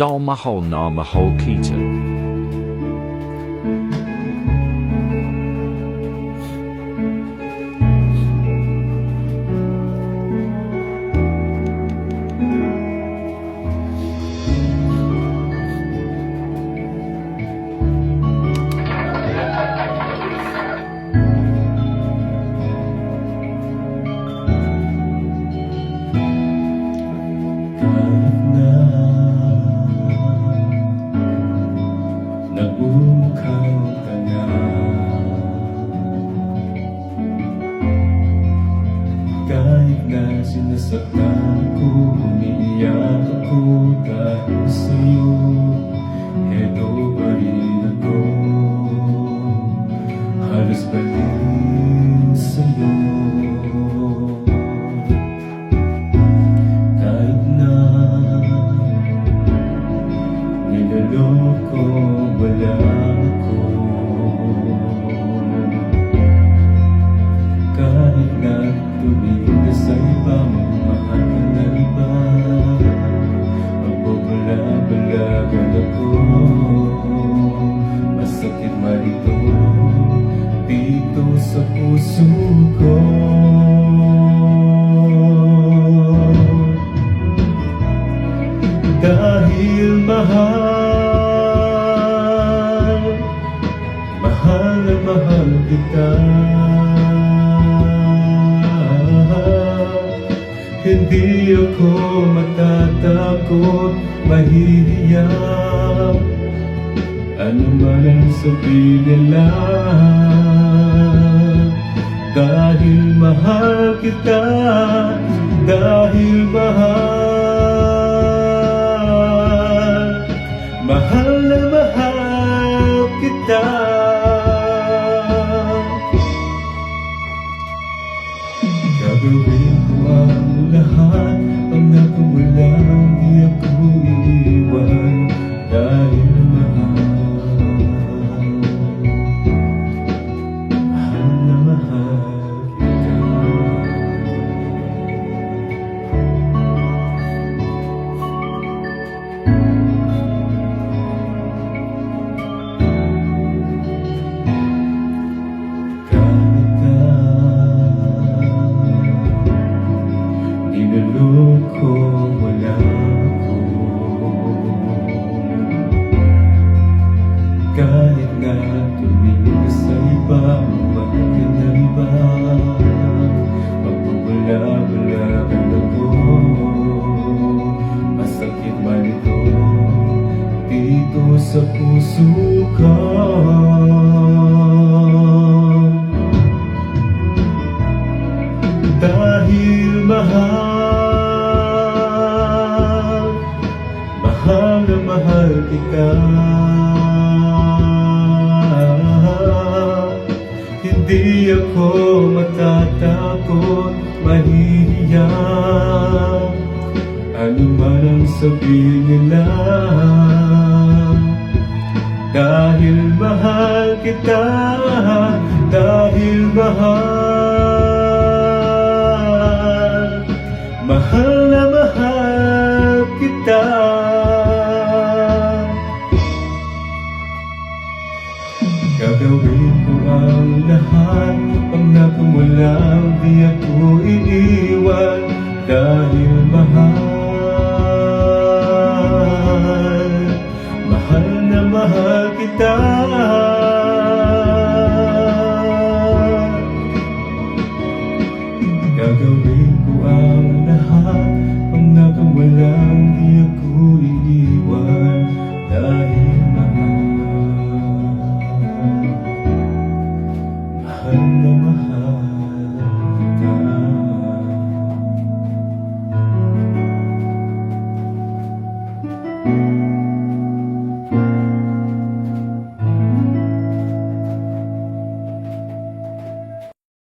Mahal na mahal kita. Nagmumukhaw ka na, kahit na sinasaktan ko, umiiyak ako dahil sa'yo. Eto pa rin ako, halos baliw sa'yo. Kahit na niloloko wala ako, kahit na tumingin sa ibang mahal ka na iba, magbabala-balagan ako. Masakit marito dito sa puso ko. Dahil mahal na mahal kita, hindi ako matatakot, mahihiya, ano man ang sabihin nila. Dahil mahal kita, dahil mahal na mahal kita. Gagawin ko ang lahat, pangako mo lang di ako iiwan. Dahil mahal na mahal kita. Niloloko wala ako, kahit na tumingin ka sa iba, mahal ka na iba, magbabala-balagan ako. Masakit man ito dito sa puso ko. Dahil mahal na mahal kita, hindi ako matatakot, mahihiya, ano man ang sabihin nila. Dahil mahal kita, dahil mahal na mahal kita. Gagawin ko ang lahat, pangako mo lang di ako iiwan. Dahil mahal na mahal kita. Gagawin ko ang lahat, pangako mo lang di ako iiwan.